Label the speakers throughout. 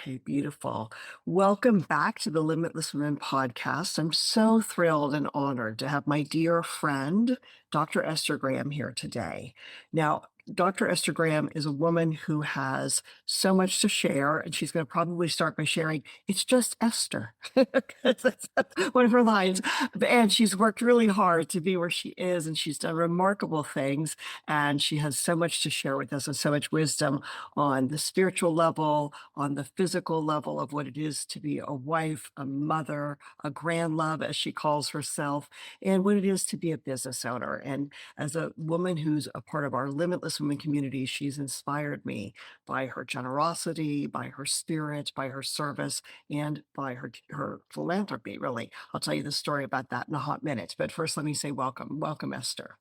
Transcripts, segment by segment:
Speaker 1: Okay, beautiful. Welcome back to the Limitless Women podcast. I'm so thrilled and honored to have my dear friend, Dr. Esther Graham, here today. Now, Dr. Esther Graham is a woman who has so much to share, and she's going to probably start by sharing, it's just Esther. That's one of her lines. And she's worked really hard to be where she is, and she's done remarkable things. And she has so much to share with us and so much wisdom on the spiritual level, on the physical level of what it is to be a wife, a mother, a grand love, as she calls herself, and what it is to be a business owner. And as a woman who's a part of our Limitless Women community, she's inspired me by her generosity, by her spirit, by her service, and by her philanthropy, really. I'll tell you the story about that in a hot minute. But first, let me say welcome. Welcome, Esther.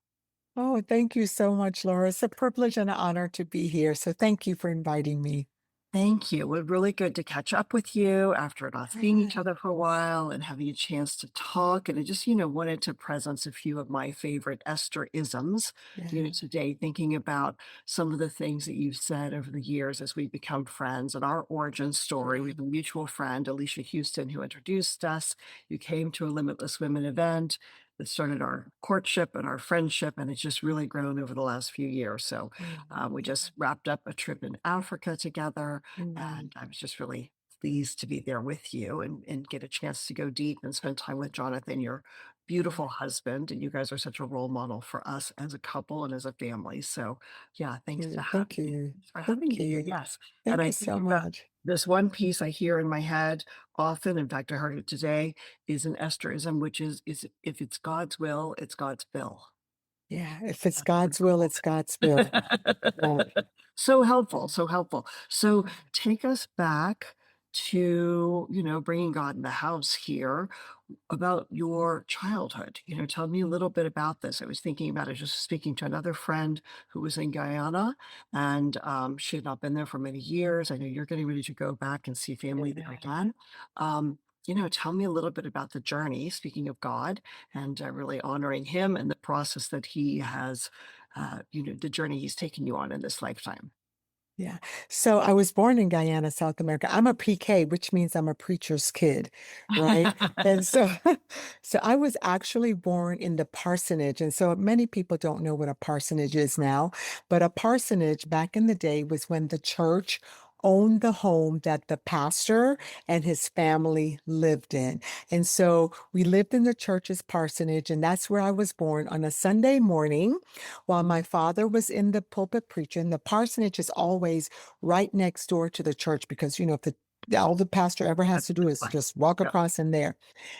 Speaker 2: Oh, thank you so much, Laura. It's a privilege and an honor to be here. So thank you for inviting me.
Speaker 1: Thank you. It was really good to catch up with you after not seeing each
Speaker 2: Yeah.
Speaker 1: other for a while and having a chance to talk. And I just, wanted to presence a few of my favorite Esther isms,
Speaker 2: Yeah.
Speaker 1: today, thinking about some of the things that you've said over the years as we become friends and our origin story. We have a mutual friend, Alicia Houston, who introduced us. You came to a Limitless Women event that started our courtship and our friendship, and it's just really grown over the last few years. So we just wrapped up a trip in Africa together,
Speaker 2: Mm.
Speaker 1: and I was just really pleased to be there with you and get a chance to go deep and spend time with Jonathan, your beautiful husband. And you guys are such a role model for us as a couple and as a family. So, yeah, thanks
Speaker 2: Yeah,
Speaker 1: to have
Speaker 2: thank
Speaker 1: you.
Speaker 2: you.
Speaker 1: Thanks for having
Speaker 2: Thank
Speaker 1: me here.
Speaker 2: you.
Speaker 1: Yes. And
Speaker 2: Thank
Speaker 1: I
Speaker 2: you
Speaker 1: think
Speaker 2: so
Speaker 1: about
Speaker 2: much.
Speaker 1: this one piece I hear in my head often. In fact, I heard it today, is an Esterism, which is if it's God's will, it's God's bill.
Speaker 2: Yeah, if it's
Speaker 1: That's what
Speaker 2: God's will, it's God's will. Yeah.
Speaker 1: I So helpful, so helpful. So take us back to, bringing God in the house here about your childhood. Tell me a little bit about this. I was thinking about it, just speaking to another friend who was in Guyana, and she had not been there for many years. I know you're getting ready to go back and see family there
Speaker 2: Yeah.
Speaker 1: again. Tell me a little bit about the journey, speaking of God, and really honoring him and the process that he has, the journey he's taken you on in this lifetime.
Speaker 2: Yeah. So I was born in Guyana, South America. I'm a PK, which means I'm a preacher's kid, right? And so so I was actually born in the parsonage. And so many people don't know what a parsonage is now, but a parsonage back in the day was when the church owned the home that the pastor and his family lived in. And so we lived in the church's parsonage, and that's where I was born on a Sunday morning. While my father was in the pulpit preaching, the parsonage is always right next door to the church because, if all the pastor ever has
Speaker 1: That's
Speaker 2: to do is
Speaker 1: fine.
Speaker 2: just walk
Speaker 1: Yep.
Speaker 2: across in there.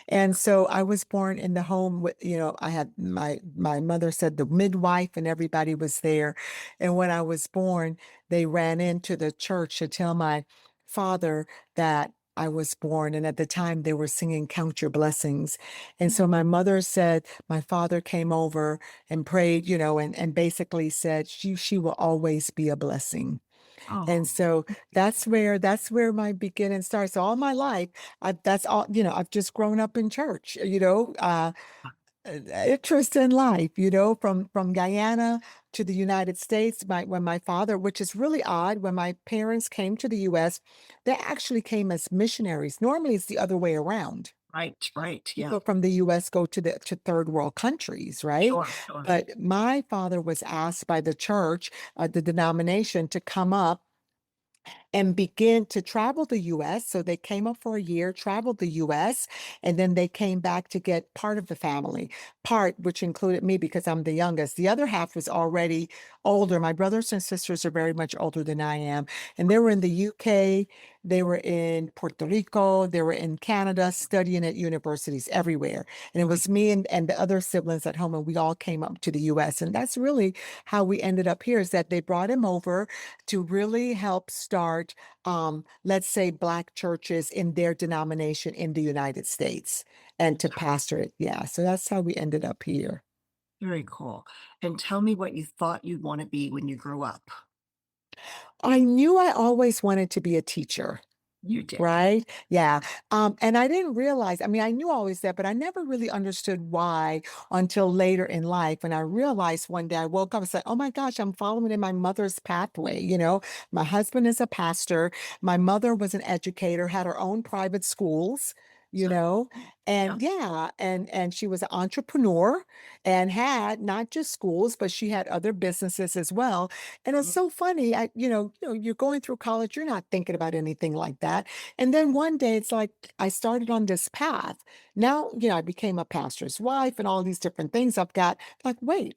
Speaker 2: And so I was born in the home with, I had my mother said the midwife and everybody was there. And when I was born, they ran into the church to tell my father that I was born. And at the time they were singing Count Your Blessings. And so my mother said my father came over and prayed, and basically said she will always be a blessing.
Speaker 1: Oh,
Speaker 2: And so that's where my beginning starts. So all my life, that's all, I've just grown up in church, interest in life, from Guyana to the United States. When my father, which is really odd, when my parents came to the US, they actually came as missionaries. Normally it's the other way around.
Speaker 1: right, right. Yeah.
Speaker 2: People from the US go to third world countries, right?
Speaker 1: Sure, sure.
Speaker 2: But my father was asked by the church, the denomination, to come up and begin to travel the US. So they came up for a year, traveled the US, and then they came back to get part of the family, part which included me because I'm the youngest. The other half was already older. My brothers and sisters are very much older than I am. And they were in the UK, they were in Puerto Rico, they were in Canada, studying at universities everywhere. And it
Speaker 1: Right.
Speaker 2: was me and the other siblings at home, and we all came up to the US. And that's really how we ended up here, is that they brought him over to really help start, let's say, Black churches in their denomination in the United States and to pastor it. Yeah. So that's how we ended up here.
Speaker 1: Very cool. And tell me what you thought you'd want to be when you grew up.
Speaker 2: I knew I always wanted to be a teacher.
Speaker 1: You did.
Speaker 2: Right? Yeah. And I didn't realize, I mean, I knew always that, but I never really understood why until later in life. When I realized one day I woke up and said, oh my gosh, I'm following in my mother's pathway. My husband is a pastor. My mother was an educator, had her own private schools, you
Speaker 1: So,
Speaker 2: know,
Speaker 1: yeah.
Speaker 2: and yeah, and she was an entrepreneur and had not just schools, but she had other businesses as well. And it's so funny. You're going through college, you're not thinking about anything like that. And then one day it's like I started on this path. Now, I became a pastor's wife and all these different things I've got. Like, wait,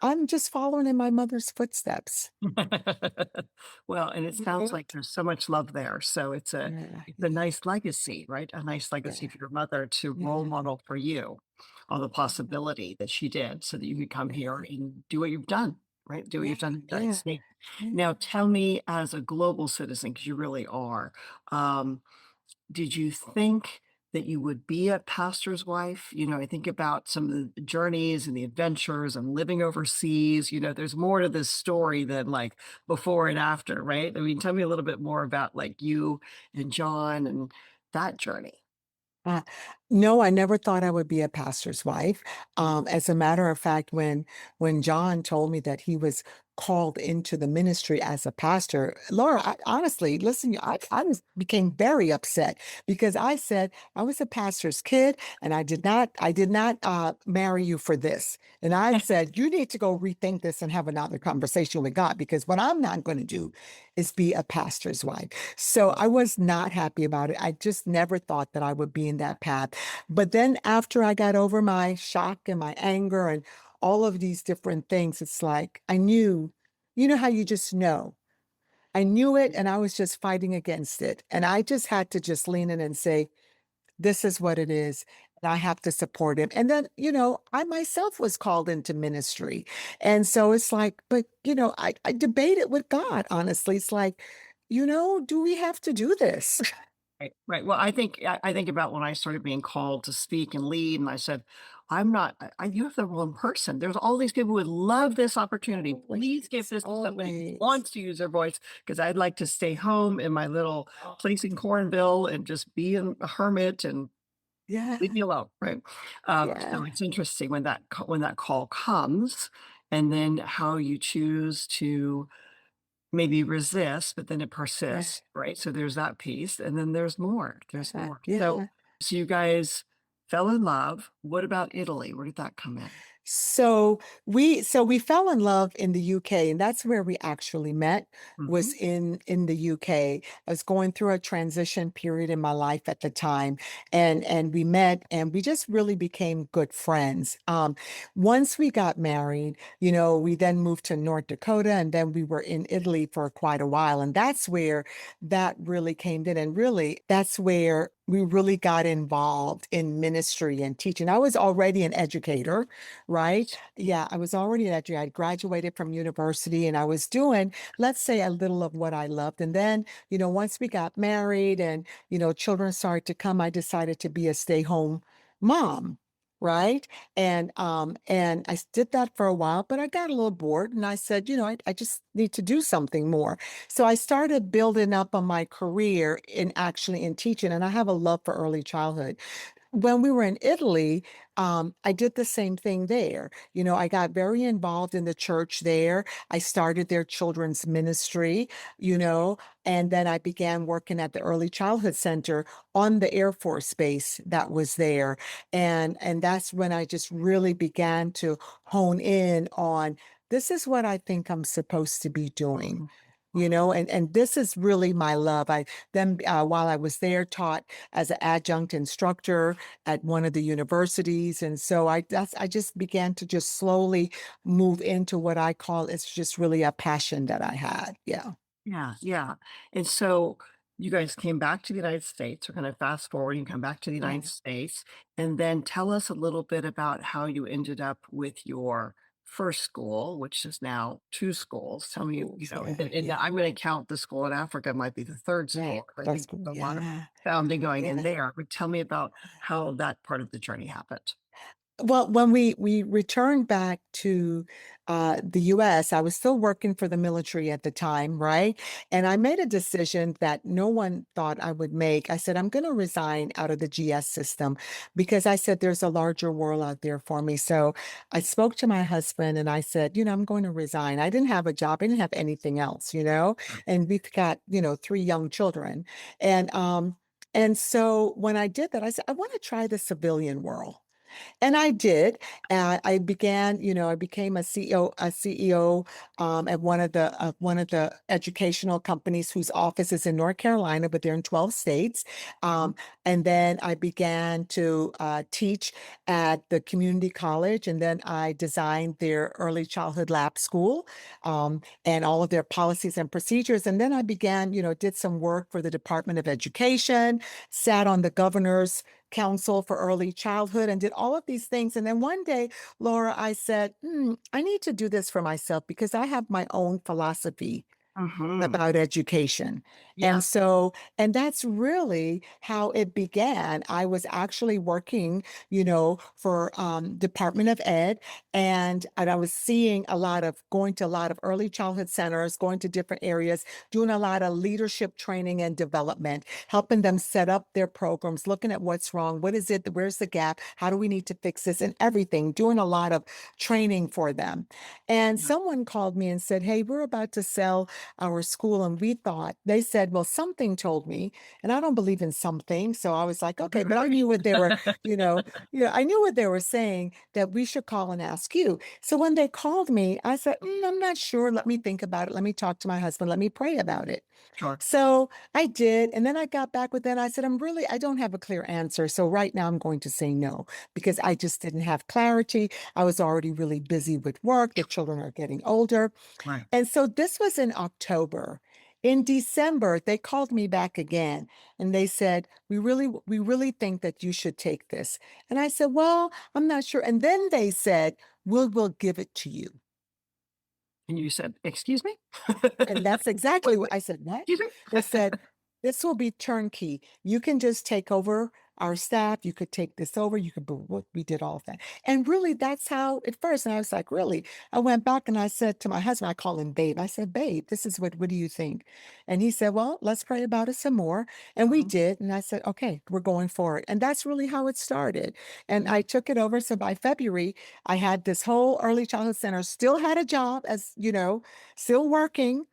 Speaker 2: I'm just following in my mother's footsteps.
Speaker 1: Well, and it sounds like
Speaker 2: Right?
Speaker 1: there's so much love there. So
Speaker 2: Yeah,
Speaker 1: it's a
Speaker 2: yeah,
Speaker 1: nice legacy, right? A nice legacy
Speaker 2: yeah,
Speaker 1: for your mother to role
Speaker 2: yeah,
Speaker 1: model for you on the possibility that she did so that you could come here
Speaker 2: yeah,
Speaker 1: and do what you've done, right? Do what
Speaker 2: yeah,
Speaker 1: you've done in the United
Speaker 2: yeah,
Speaker 1: States.
Speaker 2: yeah.
Speaker 1: Now, tell me, as a global citizen, because you really are, um, did you think that you would be a pastor's wife? I think about some of the journeys and the adventures and living overseas. There's more to this story than like before and after, right? I mean, tell me a little bit more about like you and John and that journey.
Speaker 2: Uh, no, I never thought I would be a pastor's wife. As a matter of fact, when John told me that he was called into the ministry as a pastor, Laura, honestly, listen, became very upset because I said I was a pastor's kid and I did not marry you for this. And I said, you need to go rethink this and have another conversation with God because what I'm not going to do is be a pastor's wife. So I was not happy about it. I just never thought that I would be in that path. But then after I got over my shock and my anger and all of these different things, it's like I knew, how you just know. I knew it and I was just fighting against it. And I just had to just lean in and say, this is what it is. And I have to support him. And then, I myself was called into ministry. And so it's like, but, I debated with God, honestly. It's like, do we have to do this?
Speaker 1: Right, right. Well, I think about when I started being called to speak and lead, and I said, "I'm not. You have the wrong person. There's all these people who would love this opportunity. Please give
Speaker 2: Always,
Speaker 1: this to somebody who
Speaker 2: always.
Speaker 1: wants to use their voice, because I'd like to stay home in my little place in Cornville and just be a hermit and
Speaker 2: Yeah,
Speaker 1: leave me alone." Right.
Speaker 2: yeah,
Speaker 1: So it's interesting when when that call comes, and then how you choose to maybe resist, but then it
Speaker 2: yeah,
Speaker 1: persists, right? So there's that piece, and then there's
Speaker 2: yeah,
Speaker 1: more. So
Speaker 2: yeah.
Speaker 1: so you guys fell in love. What about Italy? Where did that come in?
Speaker 2: So we fell in love in the UK, and that's where we actually met, was
Speaker 1: Mhm.
Speaker 2: in the UK. I was going through a transition period in my life at the time, and we met, and we just really became good friends. Once we got married, we then moved to North Dakota, and then we were in Italy for quite a while, and that's where that really came in, and really that's where we really got involved in ministry and teaching. I was already an educator, right? Yeah, I was already an educator. I graduated from university and I was doing, let's say, a little of what I loved. And then, once we got married and, children started to come, I decided to be a stay-home mom. Right. And I did that for a while, but I got a little bored and I said, I just need to do something more. So I started building up on my career in teaching, and I have a love for early childhood. When we were in Italy, I did the same thing there. I got very involved in the church there. I started their children's ministry, you know, and then I began working at the early childhood center on the Air Force base that was there. And that's when I just really began to hone in on this is what I think I'm supposed to be doing.
Speaker 1: Mhm. Mhm.
Speaker 2: And this is really my love. I then while I was there, taught as an adjunct instructor at one of the universities. And so I just began to just slowly move into what I call it's just really a passion that I had. Yeah.
Speaker 1: Yeah, yeah. And so you guys came back to the United States. We're gonna fast forward, you come back to the United
Speaker 2: Yeah.
Speaker 1: States, and then tell us a little bit about how you ended up with your first school, which is now 2 schools. Tell me,
Speaker 2: Schools. Yeah.
Speaker 1: and
Speaker 2: Yeah.
Speaker 1: I'm gonna count the school in Africa might be the 3rd
Speaker 2: Yeah.
Speaker 1: school, 'cause I
Speaker 2: That's
Speaker 1: think
Speaker 2: good.
Speaker 1: there's a lot of
Speaker 2: Yeah.
Speaker 1: founding going in
Speaker 2: Yeah.
Speaker 1: there, but tell me about how that part of the journey happened.
Speaker 2: Well, when we returned back to the US, I was still working for the military at the time, right? And I
Speaker 1: Mhm.
Speaker 2: made a decision that no one thought I would make. I said, I'm going to resign out of the GS system because I said there's a larger world out there for me. So I spoke to my husband and I said, I'm going to resign. I didn't have a job, I didn't have anything else, and we've got, three young children. And so when I did that, I said, I want to try the civilian world. And I did. I began, I became a CEO at one of the educational companies whose office is in North Carolina, but they're in 12 states.
Speaker 1: Mhm.
Speaker 2: Um, and then I began to teach at the community college, and then I designed their early childhood lab school and all of their policies and procedures. And then I began, did some work for the Department of Education, sat on the governor's council for early childhood and did all of these things. And then one day, Laura, I said, I need to do this for myself because I have my own philosophy
Speaker 1: Mhm.
Speaker 2: about education. And
Speaker 1: Yes.
Speaker 2: so, and that's really how it began. I was actually working, for Department of Ed, and I was seeing going to a lot of early childhood centers, going to different areas, doing a lot of leadership training and development, helping them set up their programs, looking at what's wrong, what is it, where's the gap, how do we need to fix this, and everything, doing a lot of training for them. And
Speaker 1: Yeah.
Speaker 2: someone called me and said, "Hey, we're about to sell our school." And they said, well, something told me, and I don't believe in something. So I was like, okay, but I knew what they were, you know, I knew what they were saying, that we should call and ask you. So when they called me, I said, I'm not sure. Let me think about it. Let me talk to my husband. Let me pray about it.
Speaker 1: Sure.
Speaker 2: So I did. And then I got back with them. I said, I don't have a clear answer. So right now I'm going to say no because I just didn't have clarity. I was already really busy with work. The children are getting older.
Speaker 1: Right.
Speaker 2: And so this was in October. In December, they called me back again and they said, we really think that you should take this. And I said, well, I'm not sure. And then they said, we'll give it to you.
Speaker 1: And you said, "Excuse me?"
Speaker 2: And that's exactly what I said. What?
Speaker 1: Excuse
Speaker 2: They
Speaker 1: me?
Speaker 2: said, this will be turnkey. You can just take over our staff. You could take this over. You could, we did all of that. And really, that's how at first. And I was like, really? I went back and I said to my husband, I call him Babe. I said, Babe, this is what do you think? And he said, well, let's pray about it some more. And we
Speaker 1: Mhm.
Speaker 2: did. And I said, okay, we're going for it. And that's really how it started. And
Speaker 1: Yeah.
Speaker 2: I took it over. So by February, I had this whole early childhood center, still had a job as, still working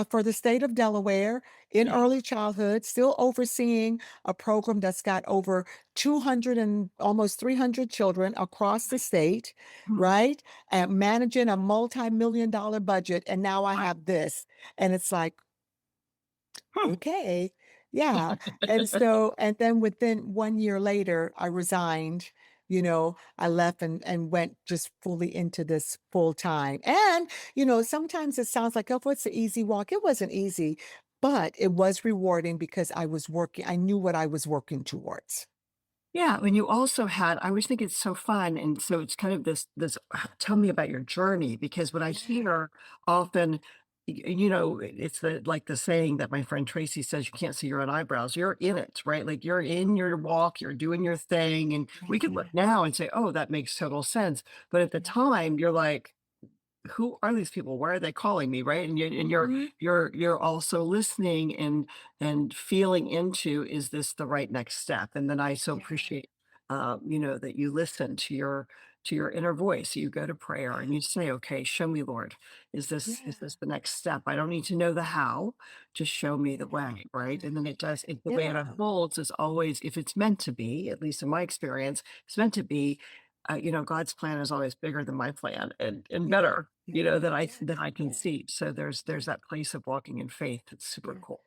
Speaker 2: for the state of Delaware in
Speaker 1: Yeah.
Speaker 2: early childhood, still overseeing a program that's got over 200 and almost 300 children across the state,
Speaker 1: Mhm.
Speaker 2: right? And managing a multi-million dollar budget. And now I
Speaker 1: Right.
Speaker 2: have this. And it's like,
Speaker 1: Hmm.
Speaker 2: okay. Yeah. And then within 1 year later, I resigned. I left and went just fully into this full time. And, sometimes it sounds like, oh, it's an easy walk. It wasn't easy, but it was rewarding because I knew what I was working towards.
Speaker 1: Yeah, and you also had I always think it's so fun, and so it's kind of this tell me about your journey, because what I
Speaker 2: Yeah.
Speaker 1: hear often, it's the saying that my friend Tracy says, "You can't see your own eyebrows." You're in it, right? Like, you're in your walk, you're doing your thing, and we can look
Speaker 2: Yeah.
Speaker 1: now and say, "Oh, that makes total sense." But at the
Speaker 2: Yeah.
Speaker 1: time, you're like, who are these people? Why are they calling me? Right. And you're
Speaker 2: Mhm.
Speaker 1: you're also listening and feeling into, is this the right next step? And then I so
Speaker 2: Yeah.
Speaker 1: appreciate that you listen to your inner voice. You go to prayer and you say, okay, show me, Lord, is
Speaker 2: Yeah.
Speaker 1: this the next step? I don't need to know the how, just show me the
Speaker 2: Yeah.
Speaker 1: way, right? And then the way it
Speaker 2: Yeah.
Speaker 1: unfolds is always, if it's meant to be, at least in my experience, it's meant to be. God's plan is always bigger than my plan, and
Speaker 2: Yeah.
Speaker 1: better,
Speaker 2: Yeah. Yeah.
Speaker 1: than I can
Speaker 2: Yeah.
Speaker 1: see. So there's that place of walking in faith that's super
Speaker 2: Yeah.
Speaker 1: cool.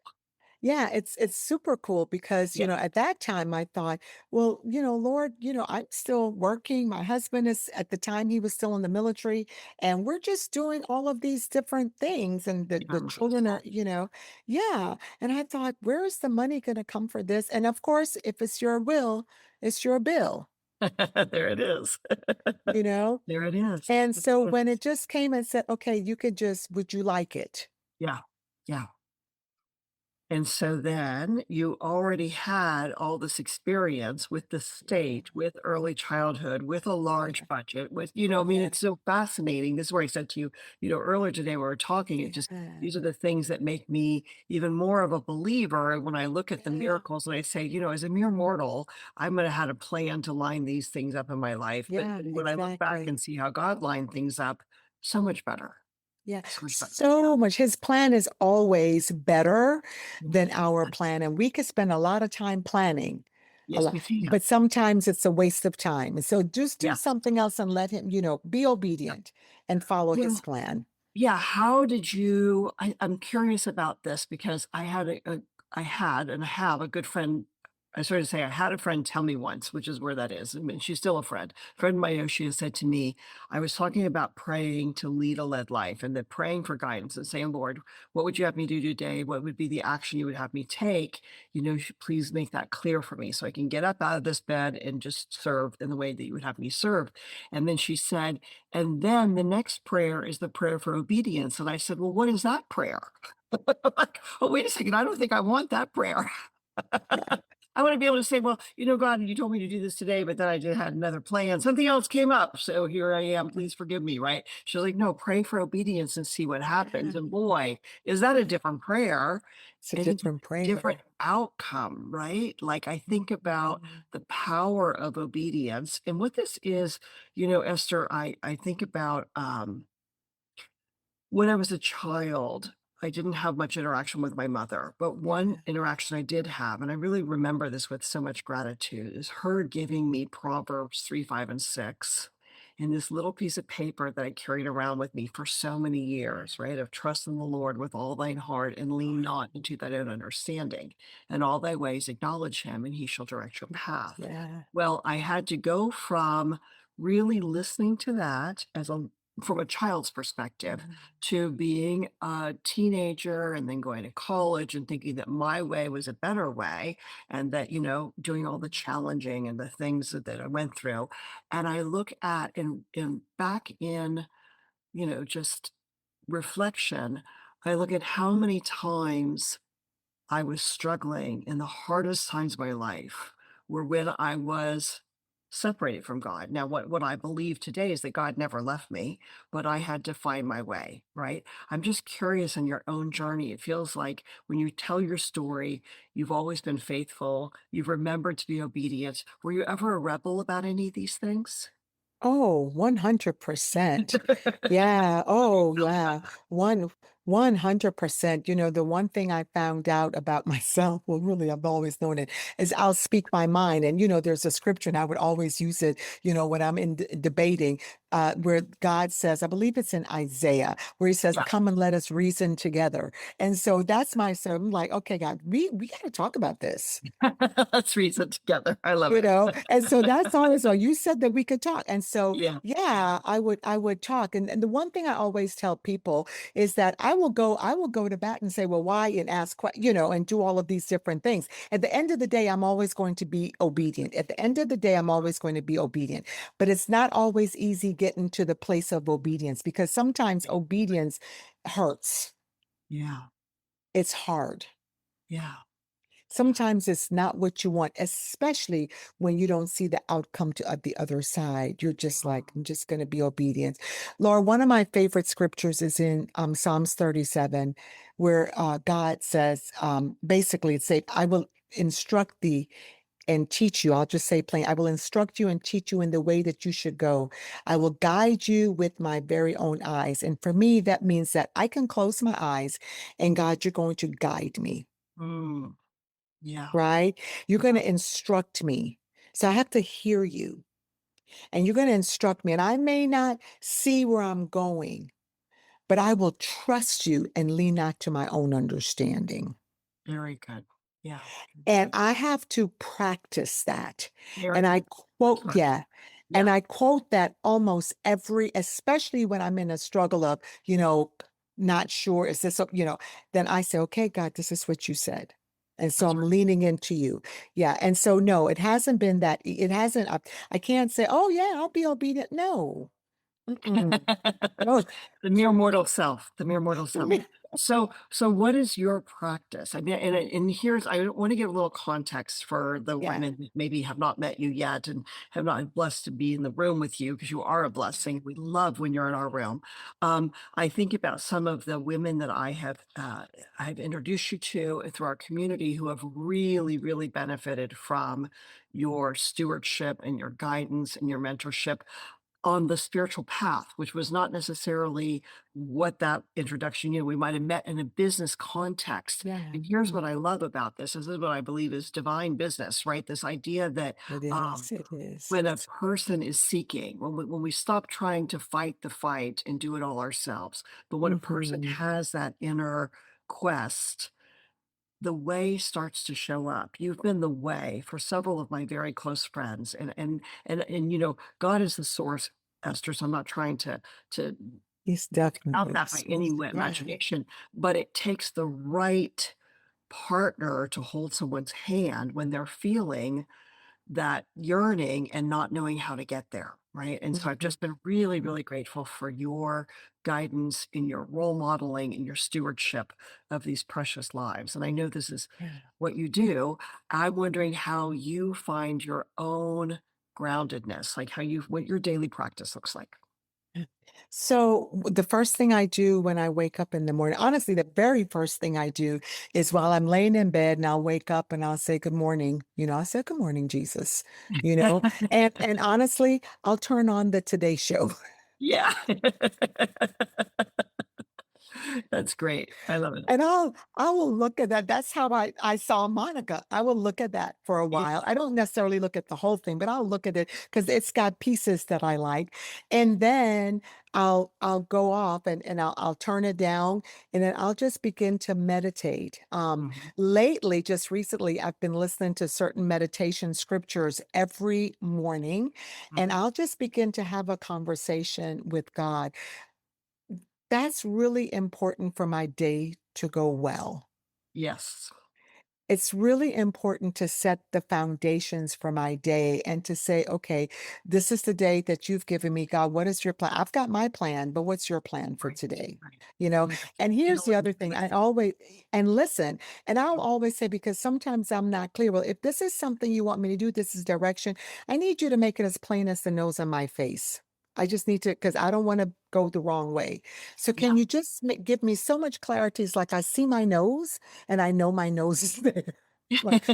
Speaker 2: Yeah, it's super cool because,
Speaker 1: Yeah.
Speaker 2: at that time I thought, well, Lord, I'm still working. My husband is at the time he was still in the military, and we're just doing all of these different things. And the
Speaker 1: Yeah.
Speaker 2: children are, yeah. And I thought, where is the money going to come for this? And of course, if it's your will, it's your bill,
Speaker 1: There it is.
Speaker 2: you know?
Speaker 1: There it is.
Speaker 2: And so when it just came and said, okay, would you like it?
Speaker 1: Yeah. Yeah. And so then you already had all this experience with the state, with early childhood, with a large
Speaker 2: Yeah,
Speaker 1: budget, with, I mean,
Speaker 2: yeah,
Speaker 1: it's so fascinating. This is where I said to you, earlier today when we were talking, it just,
Speaker 2: yeah,
Speaker 1: these are the things that make me even more of a believer when I look at the
Speaker 2: yeah,
Speaker 1: miracles and I say, as a mere mortal, I might have had a plan to line these things up in my life. But
Speaker 2: yeah,
Speaker 1: when I look back
Speaker 2: exactly.
Speaker 1: and see how God lined things up, so much better.
Speaker 2: Yeah,
Speaker 1: So much better.
Speaker 2: so much. His plan is always better than our
Speaker 1: Yeah.
Speaker 2: plan, and we could spend a lot of time planning, a
Speaker 1: Yes,
Speaker 2: lot,
Speaker 1: we can.
Speaker 2: but sometimes it's a waste of time. And so just do
Speaker 1: Yeah.
Speaker 2: something else and let him, be
Speaker 1: Yeah.
Speaker 2: obedient and follow his
Speaker 1: Well,
Speaker 2: plan.
Speaker 1: yeah, how did you I'm curious about this because I had and I have a good friend. I sort of say I had a friend tell me once, which is where that is. I mean, she's still a friend. Friend Mayoshi has said to me, I was talking about praying to lead a led life and that praying for guidance and saying, Lord, what would you have me do today? What would be the action you would have me take? Please make that clear for me so I can get up out of this bed and just serve in the way that you would have me serve. And then she said, and then the next prayer is the prayer for obedience. And I said, well, what is that prayer? Like, oh, wait a second. I don't think I want that prayer.
Speaker 2: Yeah,
Speaker 1: I want to be able to say, well, God, you told me to do this today, but then I just had another plan. Something else came up. So here I am.
Speaker 2: yeah,
Speaker 1: Please forgive me. Right. She's like, no, pray for obedience and see what happens.
Speaker 2: yeah.
Speaker 1: And boy, is that a different prayer
Speaker 2: It's a
Speaker 1: and it's a
Speaker 2: different
Speaker 1: different
Speaker 2: prayer.
Speaker 1: outcome, right? Like I think about
Speaker 2: Mhm.
Speaker 1: the power of obedience and what this is, Esther, I think about, when I was a child, I didn't have much interaction with my mother, but one
Speaker 2: Yeah.
Speaker 1: interaction I did have, and I really remember this with so much gratitude, is her giving me Proverbs 3, 5, and 6 in this little piece of paper that I carried around with me for so many years, right? Of trust in the Lord with all thine heart and lean not into thine own understanding. And all thy ways acknowledge him, and he shall direct your path.
Speaker 2: Yeah.
Speaker 1: Well, I had to go from really listening to that from a child's perspective
Speaker 2: Mhm.
Speaker 1: to being a teenager and then going to college and thinking that my way was a better way and that, doing all the challenging and the things that I went through. And I look at and back in, just reflection, I look at how many times I was struggling in the hardest times of my life were when I was separated from God. Now, what I believe today is that God never left me, but I had to find my way, right? I'm just curious in your own journey. It feels like when you tell your story, you've always been faithful, you've remembered to be obedient. Were you ever a rebel about any of these things?
Speaker 2: Oh, 100%. Yeah. Oh, yeah. One 100%. The one thing I found out about myself, well, really, I've always known it, is I'll speak my mind. And, there's a scripture, and I would always use it, when I'm in debating, where God says, I believe it's in Isaiah, where he says,
Speaker 1: Yeah.
Speaker 2: come and let us reason together. And so that's my, so I'm like, okay, God, we got to talk about this.
Speaker 1: Let's reason together. I love it.
Speaker 2: And so that's always, well, you said that we could talk. And so,
Speaker 1: Yeah.
Speaker 2: yeah, I would talk. And the one thing I always tell people is that I will go to bat and say, well, why? And ask, and do all of these different things. At the end of the day, I'm always going to be obedient. At the end of the day, I'm always going to be obedient. But it's not always easy getting to the place of obedience because sometimes obedience hurts.
Speaker 1: Yeah.
Speaker 2: It's hard.
Speaker 1: Yeah.
Speaker 2: Sometimes it's not what you want, especially when you don't see the outcome to the other side. You're just like, I'm just going to be obedient. Laura, one of my favorite scriptures is in Psalms 37, where God says, basically, it's say, I will instruct thee and teach you. I'll just say plain, I will instruct you and teach you in the way that you should go. I will guide you with my very own eyes. And for me, that means that I can close my eyes and God, you're going to guide me,
Speaker 1: Mm. Yeah.
Speaker 2: right? You're going to instruct me. So I have to hear you and you're going to instruct me. And I may not see where I'm going, but I will trust you and lean not to my own understanding.
Speaker 1: Very good. Yeah.
Speaker 2: And I have to practice that. And
Speaker 1: Very
Speaker 2: I
Speaker 1: good.
Speaker 2: quote,
Speaker 1: Right.
Speaker 2: yeah. And
Speaker 1: Yeah.
Speaker 2: I quote that almost especially when I'm in a struggle of, not sure, is this, then I say, okay, God, this is what you said. And so
Speaker 1: That's
Speaker 2: I'm
Speaker 1: right.
Speaker 2: leaning into you. Yeah. And so, no, it hasn't been that, it hasn't, I can't say, oh, yeah, I'll be obedient. No. Mm-mm. No.
Speaker 1: The mere mortal self, the mere mortal self. So what is your practice? I mean, and here's I want to give a little context for the
Speaker 2: Yeah.
Speaker 1: women who maybe have not met you yet and have not been blessed to be in the room with you because you are a blessing. We love when you're in our room. I think about some of the women that I've introduced you to through our community who have really, really benefited from your stewardship and your guidance and your mentorship on the spiritual path, which was not necessarily what that introduction, we might have met in a business context.
Speaker 2: Yeah.
Speaker 1: And here's what I love about this is what I believe is divine business, right? This idea that
Speaker 2: It
Speaker 1: um,
Speaker 2: is. It is.
Speaker 1: when a person is seeking, when we stop trying to fight the fight and do it all ourselves, but when a person
Speaker 2: Mhm.
Speaker 1: has that inner quest, the way starts to show up. You've been the way for several of my very close friends, and God is the source, Esther. So I'm not trying to
Speaker 2: He's
Speaker 1: out
Speaker 2: definitely the
Speaker 1: that by any
Speaker 2: source. Yeah.
Speaker 1: imagination, but it takes the right partner to hold someone's hand when they're feeling that yearning and not knowing how to get there, right? And so I've
Speaker 2: Mhm.
Speaker 1: just been really, really grateful for your guidance in your role modeling and your stewardship of these precious lives. And I know this is
Speaker 2: Yeah.
Speaker 1: what you do. I'm wondering how you find your own groundedness, like what your daily practice looks like.
Speaker 2: So the first thing I do when I wake up in the morning, honestly, the very first thing I do is while I'm laying in bed and I'll wake up and I'll say, good morning. I said, good morning, Jesus, you know, and honestly, I'll turn on the Today Show.
Speaker 1: Yeah. That's great. I love it.
Speaker 2: And I will look at that. That's how I saw Monica. I will look at that for a
Speaker 1: Yeah.
Speaker 2: while. I don't necessarily look at the whole thing, but I'll look at it because it's got pieces that I like. And then I'll go off and I'll turn it down and then I'll just begin to meditate.
Speaker 1: Mhm,
Speaker 2: Lately, just recently, I've been listening to certain meditation scriptures every morning, and
Speaker 1: mhm.
Speaker 2: I'll just begin to have a conversation with God. That's really important for my day to go well.
Speaker 1: Yes.
Speaker 2: It's really important to set the foundations for my day and to say, okay, this is the day that you've given me, God. What is your plan? I've got my plan, but what's your plan for
Speaker 1: Right,
Speaker 2: today?
Speaker 1: right.
Speaker 2: You know,
Speaker 1: And
Speaker 2: and
Speaker 1: you
Speaker 2: here's
Speaker 1: know
Speaker 2: the
Speaker 1: what?
Speaker 2: other thing I always, and listen, and I'll always say, because sometimes I'm not clear. Well, if this is something you want me to do, this is direction, I need you to make it as plain as the nose on my face. I just need to, because I don't want to go the wrong way. So
Speaker 1: Yeah.
Speaker 2: can you just give me so much clarity? It's like I see my nose and I know my nose is there. Like,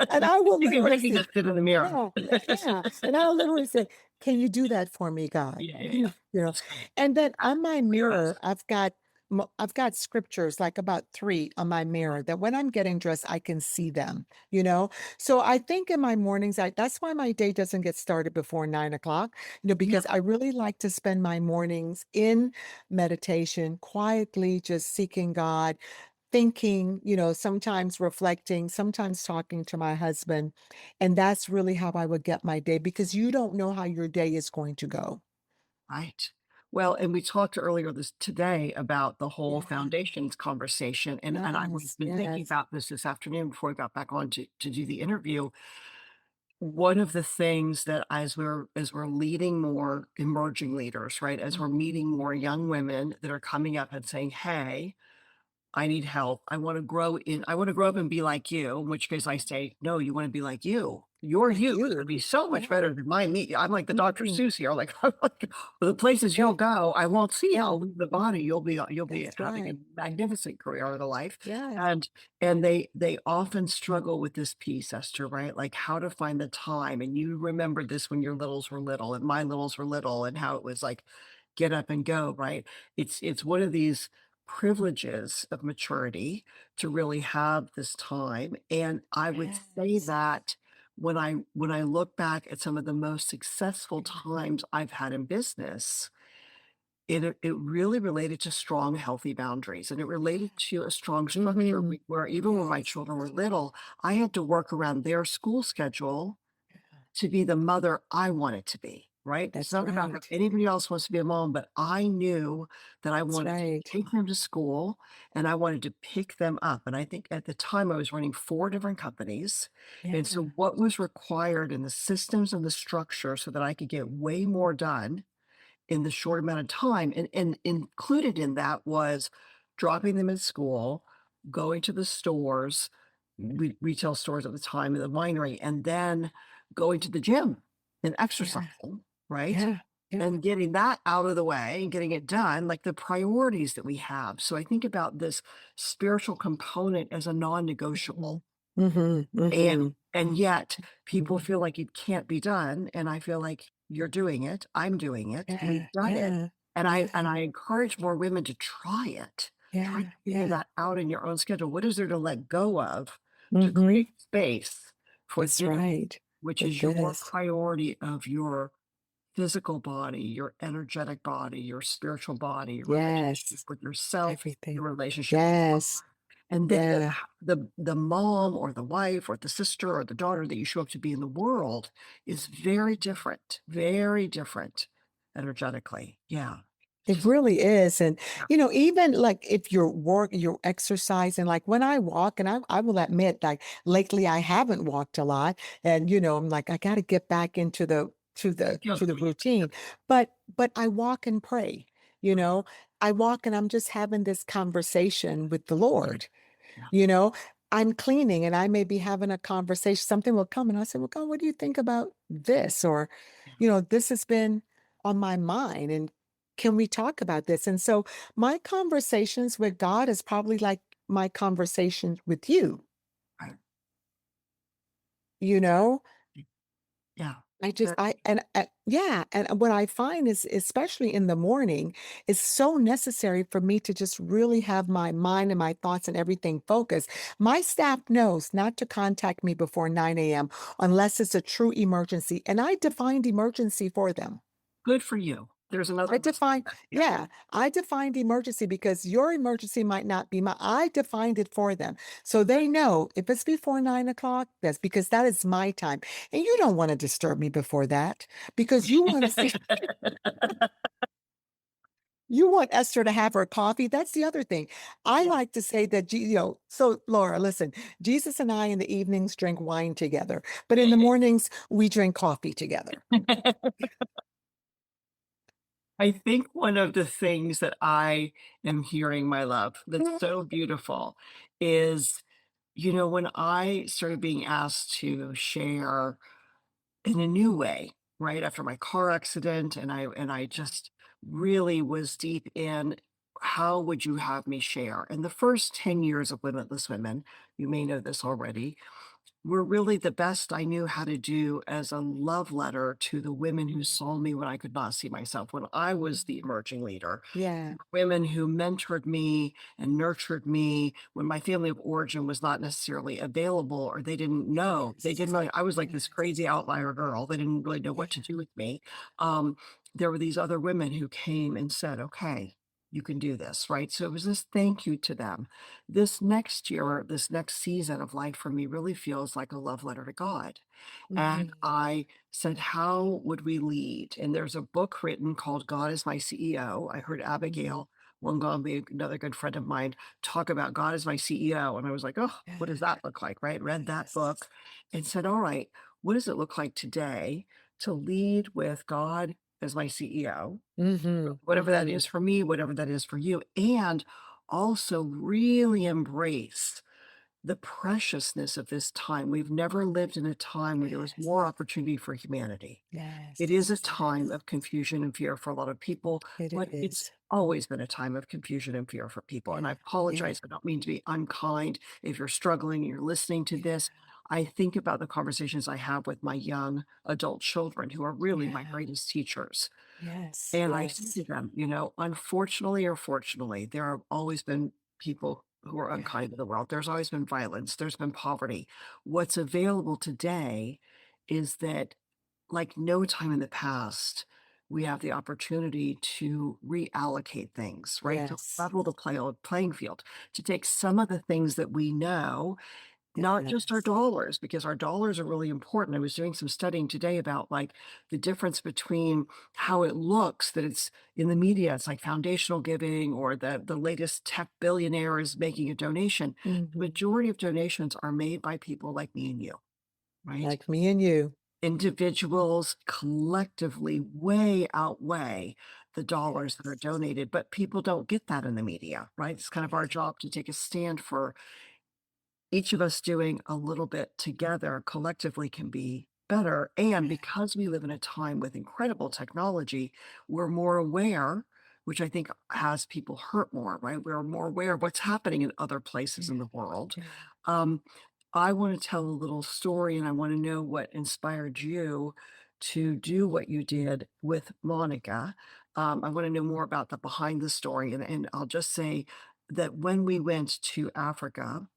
Speaker 2: and I will
Speaker 1: You can
Speaker 2: literally say,
Speaker 1: recognize it in the mirror.
Speaker 2: yeah, yeah. And I'll literally say, can you do that for me, God?
Speaker 1: Yeah, yeah, yeah.
Speaker 2: You know,
Speaker 1: That's great.
Speaker 2: and then on my mirror,
Speaker 1: Yes.
Speaker 2: I've got scriptures, like about three on my mirror, that when I'm getting dressed, I can see them, you know? So I think in my mornings, that's why my day doesn't get started before 9 o'clock,
Speaker 1: Yeah,
Speaker 2: because I really like to spend my mornings in meditation, quietly just seeking God, thinking, sometimes reflecting, sometimes talking to my husband. And that's really how I would get my day, because you don't know how your day is going to go.
Speaker 1: right. Well, and we talked earlier this today about the whole
Speaker 2: Yeah.
Speaker 1: foundations conversation, and I've
Speaker 2: Yes.
Speaker 1: been thinking
Speaker 2: Yes.
Speaker 1: about this afternoon before we got back on to do the interview. One of the things that as we're leading more emerging leaders, right, as we're
Speaker 2: Mhm.
Speaker 1: meeting more young women that are coming up and saying, "Hey, I need help. I want to grow up and be like you," in which case I say, "No, you want to be like you. Your
Speaker 2: Like
Speaker 1: you is gonna
Speaker 2: you.
Speaker 1: be so much
Speaker 2: Yeah.
Speaker 1: better than my me." I'm like the Dr.
Speaker 2: Mhm.
Speaker 1: Seuss here. Like, I'm like, the places
Speaker 2: Yeah.
Speaker 1: you'll go, I won't see you. I'll leave the body.
Speaker 2: Mhm.
Speaker 1: You'll be
Speaker 2: That's
Speaker 1: having a
Speaker 2: right.
Speaker 1: magnificent career or the life.
Speaker 2: Yeah.
Speaker 1: And they often struggle with this piece, Esther, right? Like how to find the time. And you remember this when your littles were little and my littles were little and how it was like get up and go, right? It's one of these privileges of maturity to really have this time. And I would say
Speaker 2: Yes.
Speaker 1: that when I look back at some of the most successful times I've had in business, it really related to strong, healthy boundaries. And it related to a strong structure
Speaker 2: Mhm.
Speaker 1: where even when my
Speaker 2: Yes.
Speaker 1: children were little, I had to work around their school schedule to be the mother I wanted to be, right? It's
Speaker 2: That's
Speaker 1: not about how
Speaker 2: right.
Speaker 1: anybody else wants to be a mom, but I knew that I
Speaker 2: That's
Speaker 1: wanted to
Speaker 2: right.
Speaker 1: take them to school and I wanted to pick them up. And I think at the time I was running 4 different companies. And
Speaker 2: Yeah.
Speaker 1: so what was required in the systems and the structure so that I could get way more done in the short amount of time, and included in that was dropping them at school, going to the stores, retail stores at the time, the winery, and then going to the gym and
Speaker 2: Yeah.
Speaker 1: exercising, right?
Speaker 2: Yeah. Yeah.
Speaker 1: And getting that out of the way and getting it done, like the priorities that we have. So I think about this spiritual component as a non-negotiable.
Speaker 2: Mhm. Mhm.
Speaker 1: And
Speaker 2: Mhm.
Speaker 1: and yet people feel like it can't be done, and I feel like you're doing it, I'm doing it, we've
Speaker 2: Yeah.
Speaker 1: done it,
Speaker 2: Yeah.
Speaker 1: and I
Speaker 2: Yeah.
Speaker 1: and I encourage more women to try it. Try
Speaker 2: Yeah.
Speaker 1: figuring
Speaker 2: Yeah.
Speaker 1: that out in your own schedule. What is there to let go of to
Speaker 2: Mhm.
Speaker 1: create space for
Speaker 2: That's
Speaker 1: this,
Speaker 2: right.
Speaker 1: which
Speaker 2: For
Speaker 1: is your
Speaker 2: this.
Speaker 1: priority of your physical body, your energetic body, your spiritual body, your relationship
Speaker 2: Yes.
Speaker 1: with yourself,
Speaker 2: Everything.
Speaker 1: your relationship with God.
Speaker 2: Yes.
Speaker 1: And then
Speaker 2: Yeah.
Speaker 1: the mom or the wife or the sister or the daughter that you show up to be in the world is very different energetically. Yeah.
Speaker 2: It
Speaker 1: Just
Speaker 2: really is. And,
Speaker 1: yeah.
Speaker 2: even like if you're exercising, like when I walk, and I will admit, like lately I haven't walked a lot. And, I'm like, I got to get back into the to
Speaker 1: It
Speaker 2: the
Speaker 1: feels
Speaker 2: to the
Speaker 1: great.
Speaker 2: routine. But I walk and pray, you know. I walk and I'm just having this conversation with the Lord.
Speaker 1: Yeah.
Speaker 2: You know, I'm cleaning and I may be having a conversation. Something will come and I say, well, God, what do you think about this? Or,
Speaker 1: Yeah.
Speaker 2: this has been on my mind. And can we talk about this? And so my conversations with God is probably like my conversation with you,
Speaker 1: Right.
Speaker 2: you know?
Speaker 1: Yeah.
Speaker 2: I just
Speaker 1: That
Speaker 2: I and yeah, and what I find is, especially in the morning, is so necessary for me to just really have my mind and my thoughts and everything focused. My staff knows not to contact me before 9 a.m. unless it's a true emergency, and I defined emergency for them.
Speaker 1: good for you. There's another
Speaker 2: I
Speaker 1: lesson.
Speaker 2: defined,
Speaker 1: Yeah.
Speaker 2: yeah, I defined emergency because your emergency might not be my, I defined it for them. So they know if it's before 9 o'clock, that's because that is my time. And you don't want to disturb me before that because you want to see, you want Esther to have her coffee. That's the other thing. I
Speaker 1: Yeah.
Speaker 2: like to say that, so Laura, listen, Jesus and I in the evenings drink wine together, but in the mornings we drink coffee together.
Speaker 1: I think one of the things that I am hearing, my love, that's so beautiful is, when I started being asked to share in a new way, right after my car accident, and I just really was deep in how would you have me share? And the first 10 years of Limitless Women, you may know this already, were really the best I knew how to do as a love letter to the women who saw me when I could not see myself, when I was the emerging leader.
Speaker 2: Yeah.
Speaker 1: Women who mentored me and nurtured me when my family of origin was not necessarily available or they didn't know. They
Speaker 2: Yes.
Speaker 1: didn't really, I was like this
Speaker 2: Yes.
Speaker 1: crazy outlier girl. They didn't really know what to
Speaker 2: Yeah.
Speaker 1: do with me. Um, there were these other women who came and said, okay, you can do this, right? So it was this thank you to them. This next year, this next season of life for me really feels like a love letter to God. And
Speaker 2: Mhm.
Speaker 1: I said, "How would we lead?" And there's a book written called God is My CEO. I heard
Speaker 2: Mhm.
Speaker 1: Abigail Wongombe, another good friend of mine, talk about God is my CEO. And I was like, oh, what does that look like? Right. Read that
Speaker 2: Yes.
Speaker 1: book and said, all right, what does it look like today to lead with God as my CEO?
Speaker 2: Mhm.
Speaker 1: Whatever that
Speaker 2: Mhm.
Speaker 1: is for me, whatever that is for you. And also really embrace the preciousness of this time. We've never lived in a time where there was
Speaker 2: Yes.
Speaker 1: more opportunity for humanity. It is
Speaker 2: Yes.
Speaker 1: a time
Speaker 2: Yes.
Speaker 1: of confusion and fear for a lot of people,
Speaker 2: It
Speaker 1: but it's
Speaker 2: is.
Speaker 1: always been a time of confusion and fear for people. And
Speaker 2: Yeah.
Speaker 1: I
Speaker 2: Yeah.
Speaker 1: apologize. I don't mean to be unkind. If you're struggling and you're listening to
Speaker 2: Yeah.
Speaker 1: this, I think about the conversations I have with my young adult children who are really my
Speaker 2: Yeah.
Speaker 1: greatest teachers.
Speaker 2: Yes.
Speaker 1: And I say
Speaker 2: Yes.
Speaker 1: to them, unfortunately or fortunately, there have always been people who are
Speaker 2: Yeah.
Speaker 1: unkind to the world. There's always been violence. There's been poverty. What's available today is that, like no time in the past, we have the opportunity to reallocate things, right? To
Speaker 2: Yes.
Speaker 1: level the playing field, to take some of the things that we know, not just our
Speaker 2: Yes.
Speaker 1: dollars, because our dollars are really important. I was doing some studying today about like the difference between how it looks that it's in the media, it's like foundational giving or the latest tech billionaire is making a donation. The
Speaker 2: Mhm.
Speaker 1: majority of donations are made by people like me and you, right?
Speaker 2: Like me and you.
Speaker 1: individuals collectively way outweigh the dollars that are
Speaker 2: Yes.
Speaker 1: donated, but people don't get that in the media, right? It's kind of our job to take a stand for each of us doing a little bit together collectively can be better. And because we live in a time with incredible technology, we're more aware, which I think has people hurt more, right? We're more aware of what's happening in other places
Speaker 2: Yeah.
Speaker 1: in the world.
Speaker 2: Yeah.
Speaker 1: Um, I want to tell a little story and I want to know what inspired you to do what you did with Monica. I want to know more about the behind the story. And I'll just say that when we went to Africa,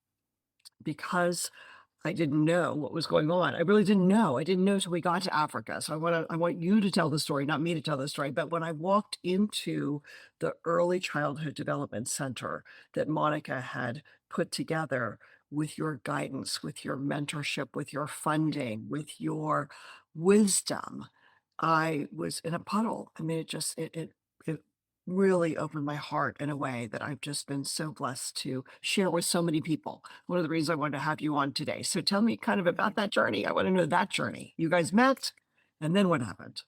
Speaker 1: because I didn't know what was going on. I really didn't know. I didn't know till we got to Africa. So I want you to tell the story, not me to tell the story. But when I walked into the early childhood development center that Monica had put together with your guidance, with your mentorship, with your funding, with your wisdom, I was in a puddle. I mean, it really opened my heart in a way that I've just been so blessed to share with so many people. One of the reasons I wanted to have you on today. So tell me kind of about that journey. I want to know that journey. You guys met, and then what happened?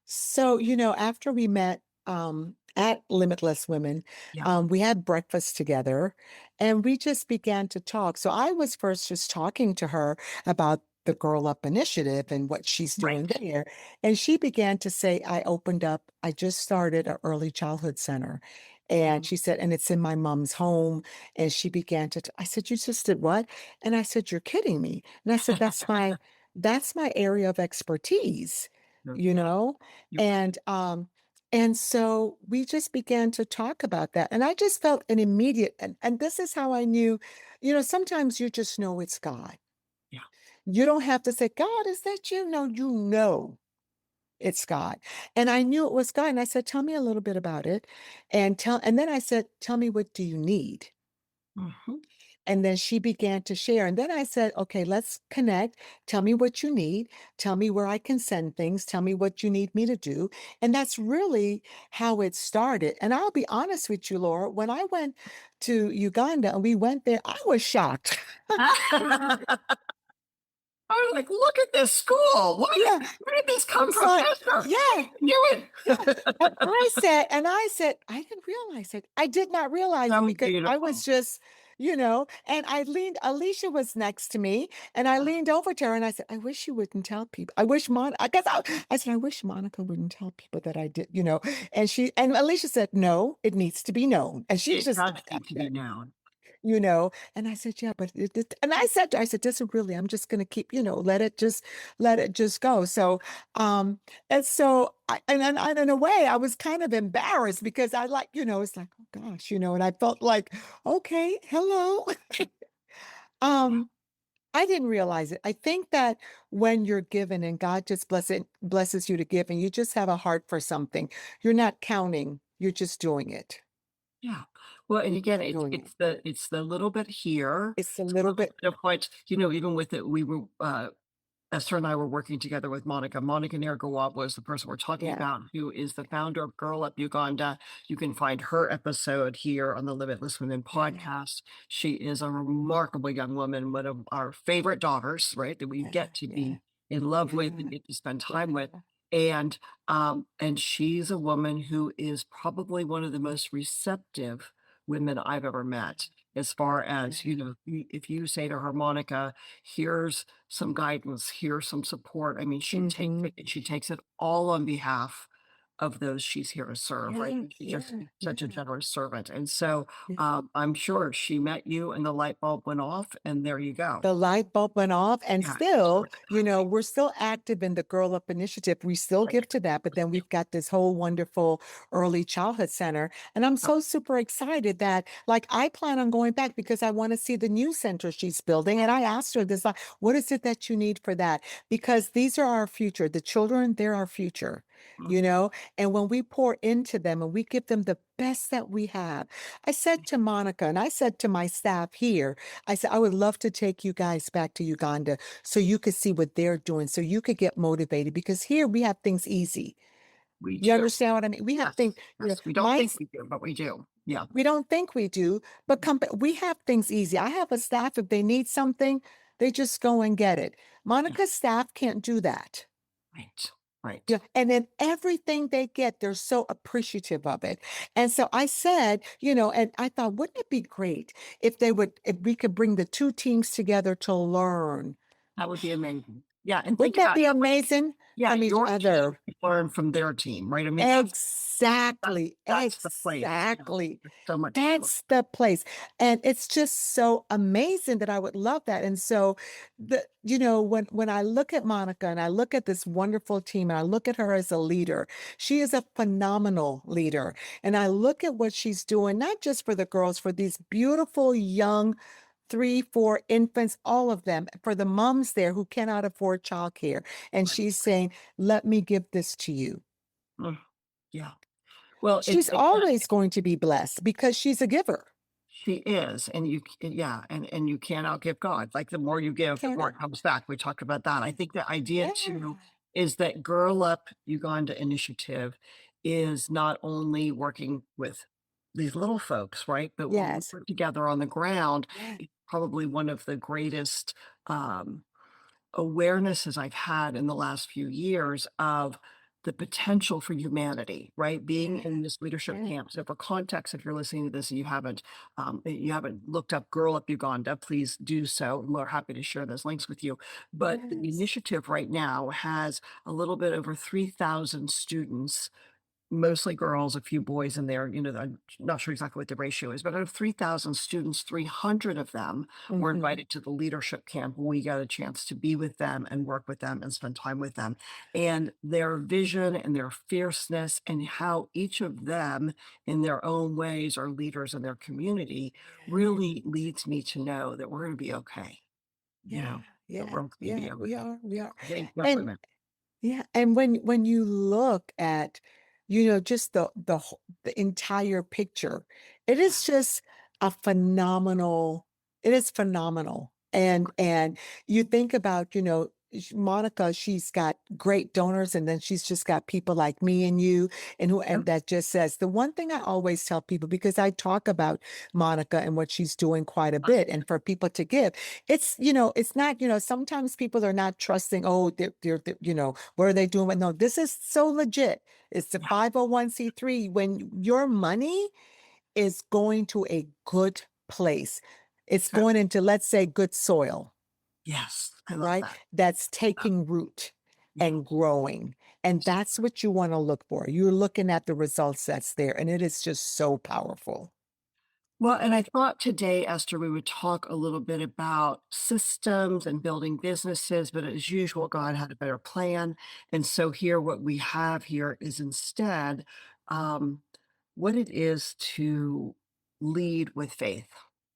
Speaker 2: So, after we met at Limitless Women,
Speaker 1: Yeah,
Speaker 2: we had breakfast together and we just began to talk. So I was first just talking to her about the Girl Up initiative and what she's doing
Speaker 1: right.
Speaker 2: there. And she began to say, I just started an early childhood center. And
Speaker 1: Mhm.
Speaker 2: she said, and it's in my mom's home. And she began to, I said, you just did what? And I said, you're kidding me. And I said, that's my area of expertise, you
Speaker 1: Yeah,
Speaker 2: know?
Speaker 1: you're right.
Speaker 2: And so we just began to talk about that. And I just felt an immediate, and this is how I knew, sometimes you just know it's God.
Speaker 1: Yeah.
Speaker 2: You don't have to say, God, is that you? No, you know it's God. And I knew it was God. And I said, tell me a little bit about it. And then I said, tell me, what do you need?
Speaker 1: Mhm.
Speaker 2: And then she began to share. And then I said, okay, let's connect. Tell me what you need. Tell me where I can send things. Tell me what you need me to do. And that's really how it started. And I'll be honest with you, Laura, when I went to Uganda and we went there, I was shocked.
Speaker 1: I was like, look at this school. What?
Speaker 2: Yeah.
Speaker 1: Where did this
Speaker 2: I
Speaker 1: come
Speaker 2: was
Speaker 1: from,
Speaker 2: like,
Speaker 1: Esther? How
Speaker 2: yeah.
Speaker 1: did you
Speaker 2: Yeah.
Speaker 1: do
Speaker 2: And
Speaker 1: it?
Speaker 2: I didn't realize it. I did not realize it
Speaker 1: So
Speaker 2: because I was
Speaker 1: beautiful.
Speaker 2: just, and Alicia was next to me and I leaned over to her and I said, I wish you wouldn't tell people. I said, I wish Monica wouldn't tell people that I did, and Alicia said, no, it needs to be known. And she's
Speaker 1: It
Speaker 2: just
Speaker 1: does
Speaker 2: like
Speaker 1: need to be known.
Speaker 2: and I said, yeah, but and I said, this is really, I'm just going to keep, let it just go. So, and so, and in a way, I was kind of embarrassed because I like, it's like, oh gosh, and I felt like, okay, hello. Um, I didn't realize it. I think that when you're given and God just blesses you to give and you just have a heart for something, you're not counting, you're just doing it.
Speaker 1: Yeah. Well, and again,
Speaker 2: Doing it.
Speaker 1: it's the little bit here,
Speaker 2: It's a
Speaker 1: it's a
Speaker 2: little
Speaker 1: little
Speaker 2: bit,
Speaker 1: bit of what, even with it, we were Esther and I were working together with Monica. Monica Nergawab was the person we're talking
Speaker 2: yeah,
Speaker 1: about, who is the founder of Girl Up Uganda. You can find her episode here on the Limitless Women
Speaker 2: yeah,
Speaker 1: podcast. She is a remarkable young woman, one of our favorite daughters, right? That we
Speaker 2: yeah,
Speaker 1: get to
Speaker 2: yeah,
Speaker 1: be in love with and
Speaker 2: yeah,
Speaker 1: get to spend time with.
Speaker 2: yeah.
Speaker 1: And she's a woman who is probably one of the most receptive women I've ever met. As far as,
Speaker 2: Yeah.
Speaker 1: if you say to her, Monica, here's some guidance, here's some support. I mean, she takes
Speaker 2: Mhm.
Speaker 1: it and she takes it all on behalf of those she's here to serve, right?
Speaker 2: Yeah,
Speaker 1: She's just
Speaker 2: yeah,
Speaker 1: such a
Speaker 2: yeah,
Speaker 1: generous servant. And so
Speaker 2: yeah.
Speaker 1: I'm sure she met you and the light bulb went off, and there you go.
Speaker 2: The light bulb went off, and
Speaker 1: Yeah.
Speaker 2: still, we're still active in the Girl Up Initiative. We still
Speaker 1: Right.
Speaker 2: give to that, but then we've got this whole wonderful early childhood center. And I'm so super excited that, like, I plan on going back because I want to see the new center she's building. And I asked her this, like, what is it that you need for that? Because these are our future. The children, they're our future, you
Speaker 1: Mhm.
Speaker 2: know? And when we pour into them and we give them the best that we have, I said to Monica and I said to my staff here, I said, I would love to take you guys back to Uganda so you could see what they're doing, so you could get motivated because here we have things easy.
Speaker 1: We
Speaker 2: You
Speaker 1: do.
Speaker 2: understand what I mean? We have things,
Speaker 1: Yes. Yes. We don't
Speaker 2: my
Speaker 1: think we do, but we do. Yeah.
Speaker 2: we don't think we do, but we have things easy. I have a staff, if they need something, they just go and get it.
Speaker 1: Yeah.
Speaker 2: Monica's staff can't do that.
Speaker 1: Right. Right.
Speaker 2: Yeah, and then everything they get, they're so appreciative of it. And so I said, and I thought, wouldn't it be great if we could bring the two teams together to learn?
Speaker 1: That would be amazing. Yeah, and think
Speaker 2: Wouldn't that
Speaker 1: about
Speaker 2: be amazing
Speaker 1: yeah,
Speaker 2: from each
Speaker 1: your team
Speaker 2: other?
Speaker 1: could learn from their team, right? I mean, that
Speaker 2: Exactly,
Speaker 1: that's the place. Yeah.
Speaker 2: exactly.
Speaker 1: There's so much to learn.
Speaker 2: That's the place. And it's just so amazing that I would love that. And so when I look at Monica and I look at this wonderful team and I look at her as a leader, she is a phenomenal leader. And I look at what she's doing, not just for the girls, for these beautiful young 3, 4 infants, all of them, for the moms there who cannot afford childcare. And
Speaker 1: Right.
Speaker 2: she's saying, let me give this to you.
Speaker 1: Mm, yeah. Well,
Speaker 2: She's always going to be blessed because she's a giver.
Speaker 1: she is, and yeah, and you can't outgive God. Like, the more you give, the more
Speaker 2: Cannot.
Speaker 1: it comes back. We talked about that. I think the idea
Speaker 2: Yeah.
Speaker 1: too is that Girl Up Uganda initiative is not only working with these little folks, right? But when we
Speaker 2: Yes.
Speaker 1: work together on the ground,
Speaker 2: Yeah.
Speaker 1: it's probably one of the greatest, um awarenesses I've had in the last few years of the potential for humanity, right? Being
Speaker 2: Yeah.
Speaker 1: in this leadership
Speaker 2: Yeah.
Speaker 1: camp. So for context, if you're listening to this and you haven't looked up Girl Up Uganda, please do so. We're happy to share those links with you. But the
Speaker 2: Yes.
Speaker 1: initiative right now has a little bit over 3,000 students, mostly girls, a few boys in there. I'm not sure exactly what the ratio is, but out of 3,000 students, 300 of them were
Speaker 2: Mhm.
Speaker 1: invited to the leadership camp. We got a chance to be with them and work with them and spend time with them. And their vision and their fierceness and how each of them, in their own ways, are leaders in their community really leads me to know that we're going to be okay.
Speaker 2: Yeah.
Speaker 1: That
Speaker 2: Yeah.
Speaker 1: we're going to be
Speaker 2: Yeah.
Speaker 1: okay.
Speaker 2: We are. We are.
Speaker 1: Getting
Speaker 2: And
Speaker 1: women.
Speaker 2: yeah, and when you look at, just the entire picture, it is just a phenomenal it is phenomenal. And you think about, Monica, she's got great donors, and then she's just got people like me and you, and that just says the one thing I always tell people, because I talk about Monica and what she's doing quite a bit, and for people to give, it's not, sometimes people are not trusting, oh, what are they doing? But no, this is so legit. It's the
Speaker 1: Yeah.
Speaker 2: 501(c)(3). When your money is going to a good place, it's
Speaker 1: So,
Speaker 2: going into, let's say, good soil,
Speaker 1: yes, I love
Speaker 2: right?
Speaker 1: that.
Speaker 2: That's taking root
Speaker 1: Yeah.
Speaker 2: and growing. And that's what you want to look for. You're looking at the results that's there, and it is just so powerful.
Speaker 1: Well, and I thought today, Esther, we would talk a little bit about systems and building businesses, but as usual, God had a better plan. And so here, what we have here is instead um, what it is to lead with faith,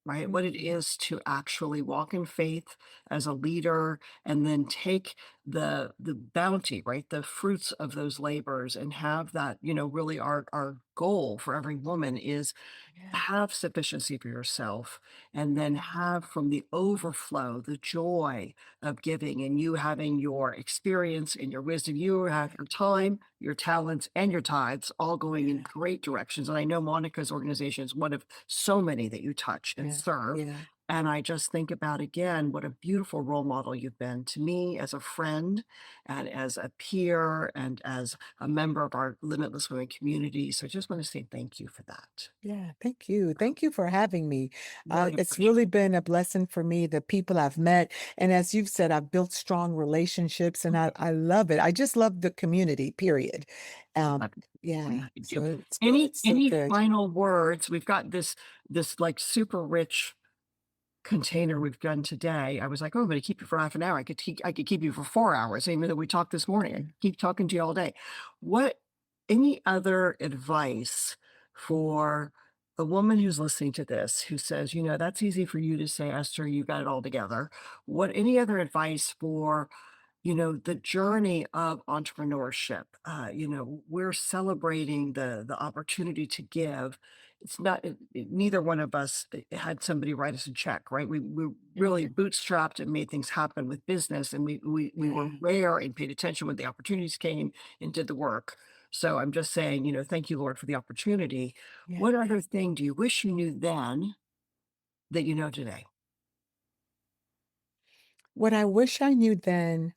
Speaker 1: right? What it
Speaker 2: Mhm.
Speaker 1: is to actually walk in faith as a leader and then take the bounty, right? The fruits of those labors and have that, really our goal for every woman is
Speaker 2: Yeah,
Speaker 1: have sufficiency for yourself and then
Speaker 2: yeah,
Speaker 1: have from the overflow the joy of giving and you having your experience and your wisdom. You have your time, your talents, and your tithes all going in
Speaker 2: yeah,
Speaker 1: great directions. And I know Monica's organization is one of so many that you touch and
Speaker 2: yeah,
Speaker 1: serve.
Speaker 2: yeah,
Speaker 1: And I just think about again what a beautiful role model you've been to me as a friend and as a peer and as a member of our Limitless Women community. So I just want to say thank you for that.
Speaker 2: yeah. Thank you. Thank you for having me.
Speaker 1: Really
Speaker 2: It's
Speaker 1: appreciate
Speaker 2: really been a blessing for me, the people I've met. And as you've said, I've built strong relationships, and I love it. I just love the community, period. Um,
Speaker 1: that. We
Speaker 2: yeah.
Speaker 1: do.
Speaker 2: So
Speaker 1: Any
Speaker 2: it's so
Speaker 1: any
Speaker 2: good.
Speaker 1: final words? We've got this like super rich container we've done today. I was like, oh, I'm going to keep you for half an hour. I could keep you for 4 hours, even though we talked this morning. I could keep talking to you all day. What any other advice for a woman who's listening to this who says, that's easy for you to say, Esther, you got it all together. What any other advice for the journey of entrepreneurship. We're celebrating the opportunity to give. It's not neither one of us had somebody write us a check, right? We really
Speaker 2: Yeah,
Speaker 1: bootstrapped and made things happen with business, and we were
Speaker 2: yeah,
Speaker 1: rare and paid attention when the opportunities came and did the work. So I'm just saying, thank you, Lord, for the opportunity.
Speaker 2: yeah.
Speaker 1: What other thing do you wish you knew then that you know today?
Speaker 2: what I wish I knew then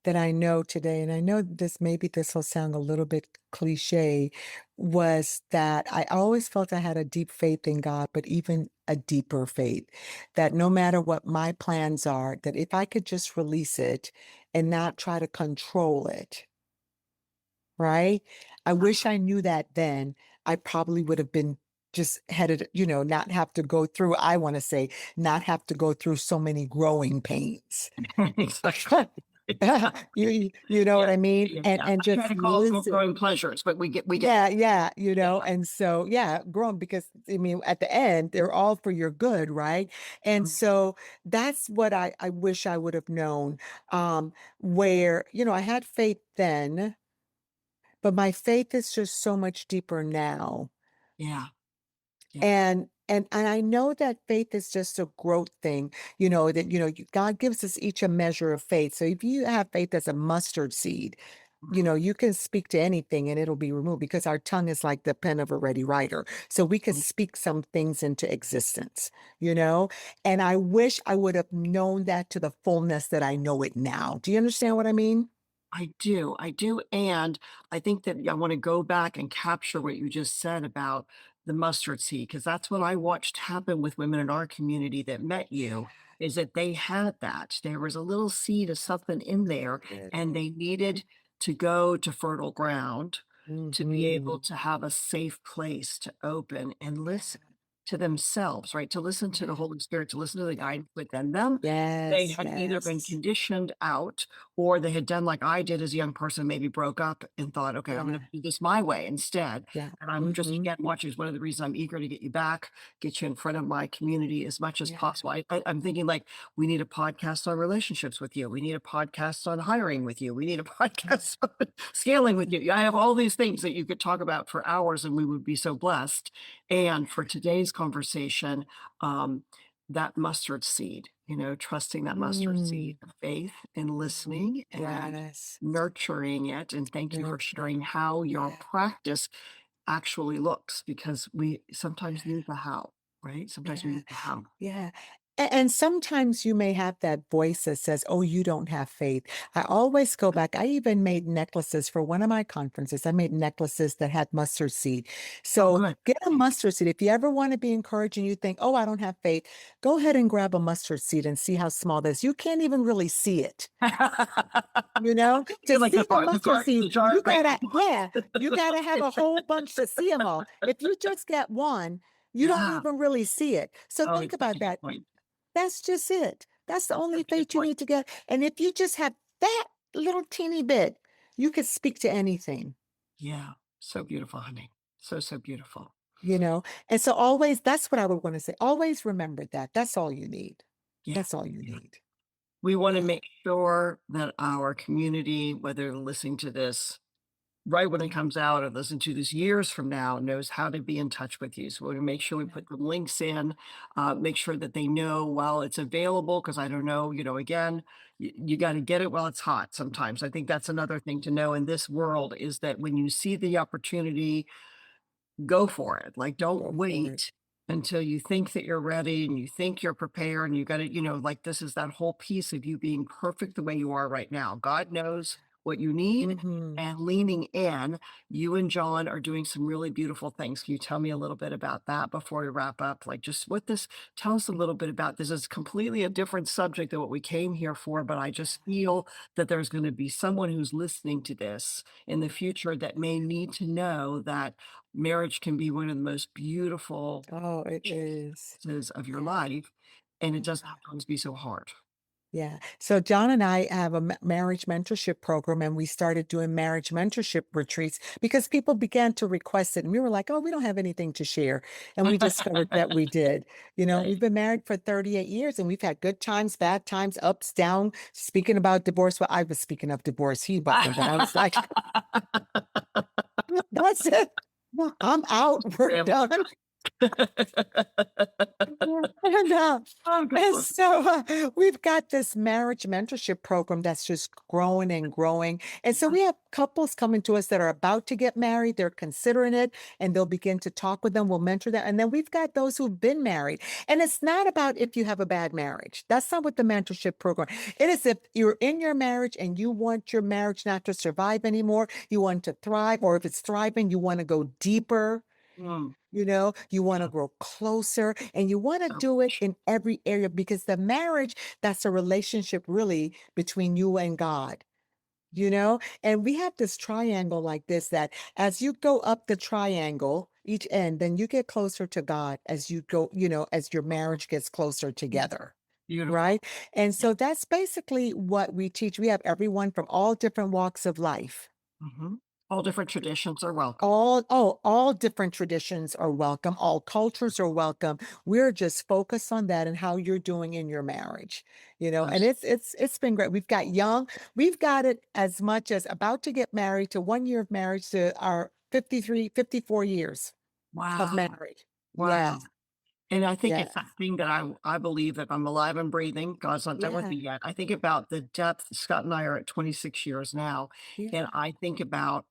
Speaker 2: that I know today, and I know maybe this will sound a little bit cliche, was that I always felt I had a deep faith in God, but even a deeper faith, that no matter what my plans are, that if I could just release it and not try to control it, right? I wish I knew that then. I probably would have been just headed, not have to go through, I want to say, not have to go through so many growing pains.
Speaker 1: Exactly.
Speaker 2: You know
Speaker 1: Yeah,
Speaker 2: what I mean?
Speaker 1: yeah,
Speaker 2: And
Speaker 1: yeah.
Speaker 2: and
Speaker 1: I try
Speaker 2: just
Speaker 1: to call them
Speaker 2: listen.
Speaker 1: growing pleasures, but we get
Speaker 2: Yeah, yeah,
Speaker 1: yeah,
Speaker 2: and so yeah, grown because I mean at the end they're all for your good, right? And
Speaker 1: mm,
Speaker 2: so that's what I wish I would have known. Where, I had faith then, but my faith is just so much deeper now.
Speaker 1: yeah, yeah.
Speaker 2: And I know that faith is just a growth thing, that God gives us each a measure of faith. So if you have faith as a mustard seed,
Speaker 1: Mhm,
Speaker 2: you can speak to anything and it'll be removed because our tongue is like the pen of a ready writer. So we could
Speaker 1: mhm.
Speaker 2: speak some things into existence, you know? And I wish I would have known that to the fullness that I know it now. Do you understand what I mean?
Speaker 1: I do, and I think that I wanna go back and capture what you just said about the mustard seed, because that's what I watched happen with women in our community that met you, is that they had that. There was a little seed of something in there, and
Speaker 2: Little.
Speaker 1: they needed to go to fertile ground to be able
Speaker 2: Mhm.
Speaker 1: to have a safe place to open and listen to themselves, right? To listen to the
Speaker 2: Yeah.
Speaker 1: Holy Spirit, to listen to the guidance within them. They
Speaker 2: Yes,
Speaker 1: had either been
Speaker 2: yes.
Speaker 1: conditioned out or they had done like I did as a young person, maybe broke up and thought, okay, I'm going to
Speaker 2: Yeah,
Speaker 1: do this my way instead.
Speaker 2: yeah.
Speaker 1: And I'm just
Speaker 2: Mhm.
Speaker 1: again watching is one of the reasons I'm eager to get you back, get you in front of my community as much as
Speaker 2: Yeah.
Speaker 1: possible. I'm thinking like we need a podcast on relationships with you. We need a podcast on hiring with you. We need a
Speaker 2: Yeah.
Speaker 1: podcast on scaling with you. I have all these things that you could talk about for hours and we would be so blessed. And for today's conversation, um, that mustard seed, trusting that mustard seed
Speaker 2: Mm.
Speaker 1: of faith and
Speaker 2: Mhm.
Speaker 1: listening and
Speaker 2: Yes.
Speaker 1: nurturing it. And thank you for sharing
Speaker 2: Nurturing.
Speaker 1: how your
Speaker 2: Yeah.
Speaker 1: practice actually looks because we sometimes need the how, right? Sometimes we
Speaker 2: Yeah.
Speaker 1: need the how.
Speaker 2: Yeah. And sometimes you may have that voice that says, "Oh, you don't have faith." I always go back. I even made necklaces for one of my conferences. I made necklaces that had mustard seed.
Speaker 1: Oh,
Speaker 2: So
Speaker 1: good.
Speaker 2: get a mustard seed. If you ever want to be encouraged and you think, "Oh, I don't have faith," go ahead and grab a mustard seed and see how small this. You can't even really see it. To
Speaker 1: You're like
Speaker 2: see a mustard
Speaker 1: the
Speaker 2: seed,
Speaker 1: jar,
Speaker 2: you
Speaker 1: right?
Speaker 2: gotta yeah, you gotta have a whole bunch to see them all. If you just get one, you don't
Speaker 1: Yeah.
Speaker 2: even really see it. So
Speaker 1: Oh,
Speaker 2: think
Speaker 1: it's such
Speaker 2: about
Speaker 1: a good
Speaker 2: that.
Speaker 1: point.
Speaker 2: That's just it. That's the only
Speaker 1: Such a good
Speaker 2: faith you
Speaker 1: point.
Speaker 2: need to get. And if you just have that little teeny bit, you could speak to anything,
Speaker 1: Yeah. So beautiful, honey. So, so beautiful.
Speaker 2: you know? And so always, that's what I would want to say. Always remember that. That's all you need.
Speaker 1: Yeah.
Speaker 2: That's all you
Speaker 1: Yeah.
Speaker 2: need.
Speaker 1: We want to
Speaker 2: Yeah.
Speaker 1: make sure that our community, whether they're listening to this right when it
Speaker 2: Yeah.
Speaker 1: comes out or listen to this years from now, knows how to be in touch with you. So we want to make sure we
Speaker 2: Yeah.
Speaker 1: put the links in, make sure that they know while it's available, because I don't know, again, you got to get it while it's hot sometimes. I think that's another thing to know in this world is that when you see the opportunity, go for it. Like, don't
Speaker 2: Go for it.
Speaker 1: wait until you think that you're ready and you think you're prepared and you got to, like this is that whole piece of you being perfect the way you are right now. God knows what you need
Speaker 2: Hmm.
Speaker 1: and leaning in. You and John are doing some really beautiful things. Can you tell me a little bit about that before we wrap up? Like, just what this, tell us a little bit about this. Is completely a different subject than what we came here for, but I just feel that there's going to be someone who's listening to this in the future that may need to know that marriage can be one of the most beautiful
Speaker 2: Oh, it is.
Speaker 1: phases of your
Speaker 2: Yeah.
Speaker 1: life, and it doesn't
Speaker 2: Yeah.
Speaker 1: have to always be so hard.
Speaker 2: Yeah. So John and I have a marriage mentorship program, and we started doing marriage mentorship retreats because people began to request it. And we were like, oh, we don't have anything to share. And we discovered that we did.
Speaker 1: Right.
Speaker 2: We've been married for 38 years and we've had good times, bad times, ups, down. Speaking about divorce, well, I was speaking of divorce. He wasn't, but I was like, that's it. I'm out. We're
Speaker 1: Family.
Speaker 2: done.
Speaker 1: Oh, good
Speaker 2: and
Speaker 1: Lord.
Speaker 2: so we've got this marriage mentorship program that's just growing and growing. And so
Speaker 1: Yeah.
Speaker 2: we have couples coming to us that are about to get married, they're considering it, and they'll begin to talk with them, we'll mentor them. And then we've got those who've been married. And it's not about if you have a bad marriage. That's not what the mentorship program. It is if you're in your marriage and you want your marriage not to survive anymore, you want to thrive, or if it's thriving, you want to go deeper.
Speaker 1: Mm,
Speaker 2: You want to
Speaker 1: yeah.
Speaker 2: grow closer and you want to
Speaker 1: So
Speaker 2: do it in every area because the marriage, that's a relationship really between you and God. And we have this triangle like this that as you go up the triangle, each end, then you get closer to God as you go, as your marriage gets closer together.
Speaker 1: beautiful.
Speaker 2: Right. And
Speaker 1: Yeah.
Speaker 2: so that's basically what we teach. We have everyone from all different walks of life.
Speaker 1: Mhm. All different traditions are welcome.
Speaker 2: All different traditions are welcome. All cultures are welcome. We're just focused on that and how you're doing in your marriage. And
Speaker 1: That's
Speaker 2: it's been great. We've got it as much as about to get married to 1 year of marriage to our 53, 54 years of
Speaker 1: wow.
Speaker 2: marriage.
Speaker 1: Wow.
Speaker 2: Yes.
Speaker 1: And I think
Speaker 2: Yeah.
Speaker 1: it's that thing that I believe that I'm alive and breathing, God's not done with
Speaker 2: Yeah.
Speaker 1: me yet. I think about the depth. Scott and I are at 26 years now,
Speaker 2: Yeah.
Speaker 1: and I think about,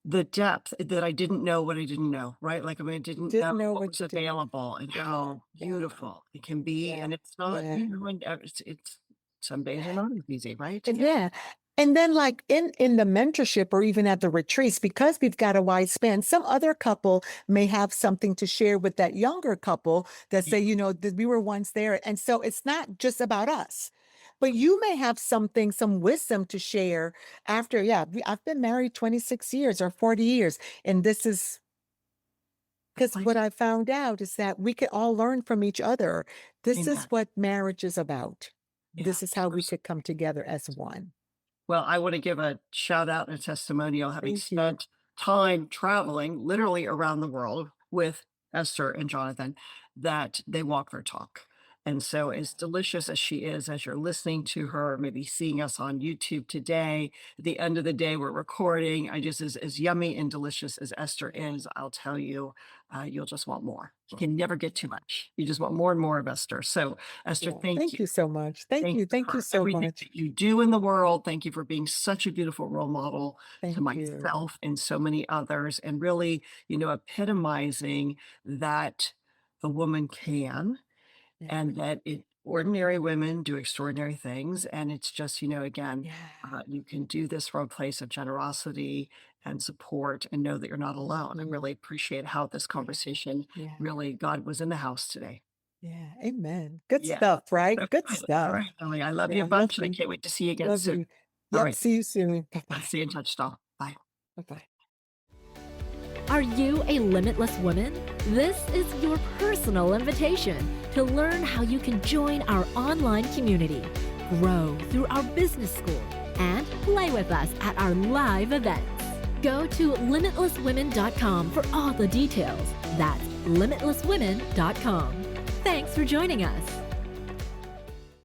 Speaker 1: the depth that I didn't know what I didn't know, right? Like, I mean, I didn't know
Speaker 2: Didn't know
Speaker 1: what
Speaker 2: what
Speaker 1: was
Speaker 2: you didn't know.
Speaker 1: available and
Speaker 2: Yeah.
Speaker 1: how
Speaker 2: Yeah.
Speaker 1: beautiful it can be,
Speaker 2: Yeah.
Speaker 1: and it's not,
Speaker 2: Yeah.
Speaker 1: and it's some days are not as easy, right?
Speaker 2: And yeah. And then like in the mentorship or even at the retreats, because we've got a wide span, some other couple may have something to share with that younger couple that
Speaker 1: Yeah,
Speaker 2: say, that we were once there. And so it's not just about us. But you may have something, some wisdom to share after, yeah, I've been married 26 years or 40 years. And this is
Speaker 1: the
Speaker 2: because what
Speaker 1: place.
Speaker 2: I found out is that we could all learn from each other. This is
Speaker 1: Amen.
Speaker 2: what marriage is about.
Speaker 1: Yeah,
Speaker 2: This is how we
Speaker 1: absolutely.
Speaker 2: could come together as one.
Speaker 1: Well, I want to give a shout out and a testimonial having
Speaker 2: Thank you.
Speaker 1: spent time traveling literally around the world with Esther and Jonathan, that they walk their talk. And so, as delicious as she is, as you're listening to her, maybe seeing us on YouTube today, at the end of the day, we're recording. I just, as yummy and delicious as Esther is, I'll tell you, you'll just want more. You can never get too much. You just want more and more of Esther. So, Esther,
Speaker 2: Yeah.
Speaker 1: thank
Speaker 2: Thank
Speaker 1: you.
Speaker 2: you so much. Thank
Speaker 1: Thank
Speaker 2: you.
Speaker 1: you
Speaker 2: Thank you
Speaker 1: for
Speaker 2: so
Speaker 1: everything
Speaker 2: much.
Speaker 1: that you do in the world. Thank you for being such a beautiful role model to
Speaker 2: Thank you.
Speaker 1: myself and so many others, and really, epitomizing that the woman can,
Speaker 2: Yeah.
Speaker 1: and that ordinary women do extraordinary things. And it's just, again,
Speaker 2: Yeah.
Speaker 1: you can do this from a place of generosity and support, and know that you're not
Speaker 2: Thank
Speaker 1: alone. I
Speaker 2: you.
Speaker 1: really appreciate how this
Speaker 2: Yeah.
Speaker 1: conversation
Speaker 2: Yeah.
Speaker 1: really, God was in the house today.
Speaker 2: Yeah. Amen. Good
Speaker 1: Yeah.
Speaker 2: stuff, right?
Speaker 1: So
Speaker 2: Good
Speaker 1: good. All
Speaker 2: stuff.
Speaker 1: right, Ellie, I love you a
Speaker 2: Yeah. Love
Speaker 1: bunch, and I
Speaker 2: you.
Speaker 1: can't wait to see you again
Speaker 2: Love
Speaker 1: soon.
Speaker 2: you.
Speaker 1: All
Speaker 2: Yep.
Speaker 1: right.
Speaker 2: See you soon.
Speaker 1: Let's
Speaker 2: Bye-bye.
Speaker 1: stay in touch, doll. Bye.
Speaker 2: Bye-bye.
Speaker 3: Are you a limitless woman? This is your personal invitation to learn how you can join our online community, grow through our business school, and play with us at our live events. Go to limitlesswomen.com for all the details. That's limitlesswomen.com. Thanks for joining us.